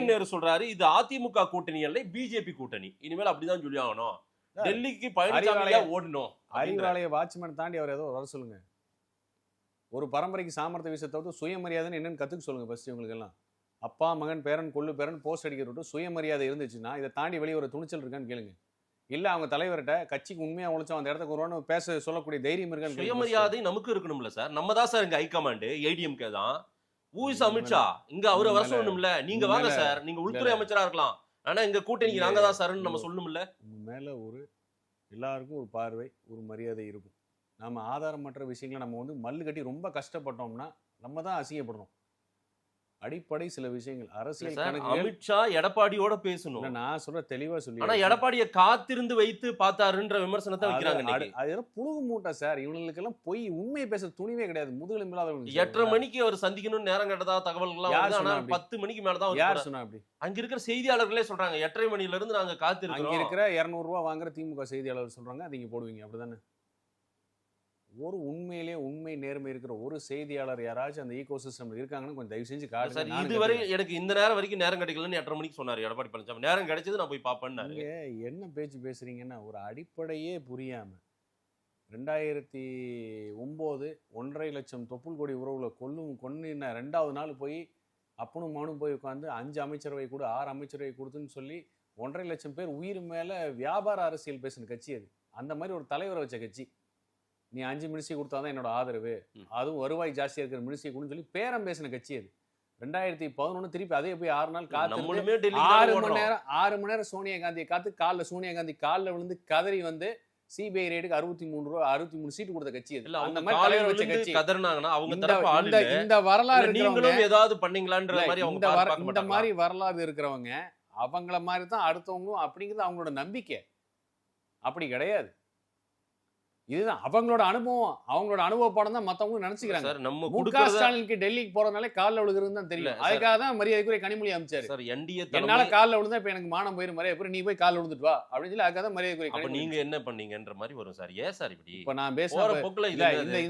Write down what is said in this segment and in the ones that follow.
நேரு சொல்றாரு இது அதிமுக கூட்டணி அல்ல பிஜேபி கூட்டணி, இனிமேல் அப்படிதான் சொல்லி ஆகணும். டெல்லிக்கு பழனிசாமியா ஓடணும். அறிவாலய வாட்ச்மேன் தாண்டி அவர் ஏதோ வர சொல்லுங்க. ஒரு பரம்பரைக்கு சாமர்த்திய விஷயத்தை தவிர்த்து சுயமரியாதைன்னு என்னன்னு கத்துக்க சொல்லுங்க ஃபர்ஸ்ட். இவங்களுக்கு எல்லாம் அப்பா மகன் பேரன் கொள்ளு பேரன் போஸ்ட் அடிக்கிறது சுயமரியாதை இருந்துச்சுன்னா இதை தாண்டி வெளியே ஒரு துணிச்சல் இருக்கான்னு கேளுங்க. இல்ல அவங்க தலைவர்கிட்ட கட்சிக்கு உண்மையா உழைச்சோம் அந்த இடத்துக்கு வருவான்னு பேச சொல்லக்கூடிய தைரியம் இருக்கான்னு. சுயமரியாதை நமக்கு இருக்கணும்ல சார். நம்ம தான் சார் இங்க ஹைகமாண்ட், ஏடிஎம்கே தான். ஊஸ் அமித்ஷா இங்க அவரை வர சொல்லணும்ல. நீங்க வாங்க சார், நீங்க உள்துறை அமைச்சரா இருக்கலாம், ஆனா இங்க கூட்டணிக்கு நாங்க தான் சார்ன்னு நம்ம சொல்லணும்ல. மேல ஒரு எல்லாருக்கும் ஒரு பார்வை ஒரு மரியாதை இருக்கும். நம்ம ஆதாரமற்ற விஷயங்களை நம்ம வந்து மல்லு கட்டி ரொம்ப கஷ்டப்பட்டோம்னா நம்ம தான் அசிங்கப்படுறோம். அடிப்படை சில விஷயங்கள் அரசியல் அமித்ஷா எடப்பாடியோட பேசணும். நான் சொல்ற தெளிவா சொல்லி, ஆனா எடப்பாடியை காத்திருந்து வைத்து பார்த்தாருன்ற விமர்சனத்தை வைக்கிறாங்க. அது புழுகு மூட்டை சார். இவங்களுக்கு எல்லாம் போய் உண்மையை பேச துணிவே கிடையாது. முதுகெலும் இல்லாத 8:30 மணிக்கு அவர் சந்திக்கணும்னு நேரம் கேட்டதா தகவல்கள். ஆனா 10 மணிக்கு மேலதான். யார் சொன்னா அப்படி? அங்க இருக்கிற செய்தியாளர்களே சொல்றாங்க 8:30 மணில இருந்து நாங்க காத்திருக்கோம். அங்க இருக்கிற 200 ரூபாய் வாங்குற திமுக செய்தியாளர் சொல்றாங்க அது இங்க போடுவீங்க, அப்படிதானே? ஒரு உண்மையிலே உண்மை நேர்மை இருக்கிற ஒரு செய்தியாளர் யாராச்சும் அந்த ஈகோ சிஸ்டம் இருக்காங்கன்னு கொஞ்சம் தயவு செஞ்சு காட்டுங்க. இதுவரை எனக்கு இந்த நேரம் வரைக்கும் நேரம் கிடைக்கலன்னு 8:30 மணிக்கு சொன்னாரு எடப்பாடி பழனிசாமி. நேரம் கிடைச்சது நான் போய் பாப்பேன்னு. என்ன பேச்சு பேசுறீங்கன்னா ஒரு அடிப்படையே புரியாம 2009 1.5 லட்சம் தொப்புள் கொடி உறவுகளை கொன்னின 2வது நாள் போய் அப்பனும் மனும் போய் உட்காந்து 5 அமைச்சரவை கூட 6 அமைச்சரவை கொடுத்துன்னு சொல்லி 1.5 லட்சம் பேர் உயிர் மேல வியாபார அரசியல் பேசின கட்சி அது. அந்த மாதிரி ஒரு தலைவரை வச்ச கட்சி. நீ 5 மினிஸ்ட்ரி கொடுத்தாதான் என்னோட ஆதரவு, அதுவும் வருவாய் ஜாஸ்தியா இருக்கிற மினிஸ்ட்ரி கொடுன்னு சொல்லி பேரம் பேசின கட்சி அது. 2011 திருப்பி அதே போய் 6 நாள் காத்து 6 மணி நேரம் சோனியா காந்தியை காத்து காலில் சோனியா காந்தி காலில் விழுந்து கதறி வந்து சிபிஐ ரேடுக்கு 63 சீட்டு கொடுத்த கட்சி அது. அந்த மாதிரி தலைவர் வச்ச கட்சி. இந்த வரலாறு ஏதாவது பண்ணீங்களான்ற மாதிரி இந்த மாதிரி வரலாறு இருக்கிறவங்க அவங்கள மாதிரி தான் அடுத்தவங்களும் அப்படிங்கிறது அவங்களோட நம்பிக்கை. அப்படி கிடையாது. இதுதான் அவங்களோட அனுபவம். அவங்களோட அனுபவ பாடம் தான் மத்தவங்க நினைச்சுக்கிறாங்க. முக ஸ்டாலினுக்கு டெல்லிக்கு போறதுனால காலில் விழுகிறது தான் தெரியும். அதுக்காக தான் மரியாதைக்குரிய கனிமொழி அமைச்சாரு. என்னால காலில் விழுந்தா இப்ப எனக்கு மானம் போயிரு மரியாதை, நீ போய் காலில் விழுந்துட்டு வா அப்படின்னு சொல்லி அதுக்காக தான் மரியாதைக்குரிய. நீங்க என்ன பண்ணீங்கன்ற மாதிரி வரும் சார். ஏன் சார் இப்படி இப்ப நான் பேசுறேன்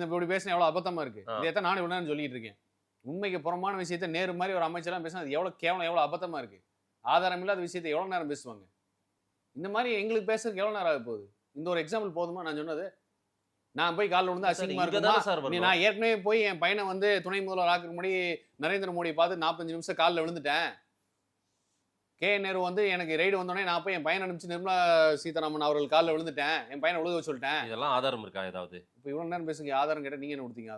இப்படி பேசின எவ்வளவு அபத்தமா இருக்கு. இதைத்தான் நானும் இவ்வளவு சொல்லிட்டு இருக்கேன். உண்மைக்கு புறமான விஷயத்த நேரு மாதிரி ஒரு அமைச்சர்லாம் பேசினா அது எவ்வளவு கேவலம், எவ்வளவு அபத்தமா இருக்கு. ஆதாரம் இல்லாத விஷயத்தை எவ்வளவு நேரம் பேசுவாங்க. இந்த மாதிரி எங்களுக்கு பேசுறதுக்கு எவ்வளவு நேரம் ஆக போகுது? இந்த ஒரு எக்ஸாம்பிள் போதுமா? நான் சொன்னது நான் போய் காலில் விழுந்து அசிங்கமா இருக்குமா? நான் ஏற்கனவே போய் என் பையனை வந்து துணை முதல்வர் ஆக்குற முன்னாடி நரேந்திர மோடியை பார்த்து 45 நிமிஷம் காலில் விழுந்துட்டேன். நேரு வந்து எனக்கு ரைடு வந்தோடனே நான் போய் என் பையனை அனுப்பிச்சு நிர்மலா சீதாராமன் அவர்கள் காலில் விழுந்துட்டேன், என் பையனை விழுக சொல்லிட்டேன். இதெல்லாம் ஆதாரம் இருக்கா ஏதாவது? இப்போ இவ்வளவு நேரம் பேசுங்க, ஆதாரம் கேட்டால் நீங்க என்ன கொடுத்தீங்க?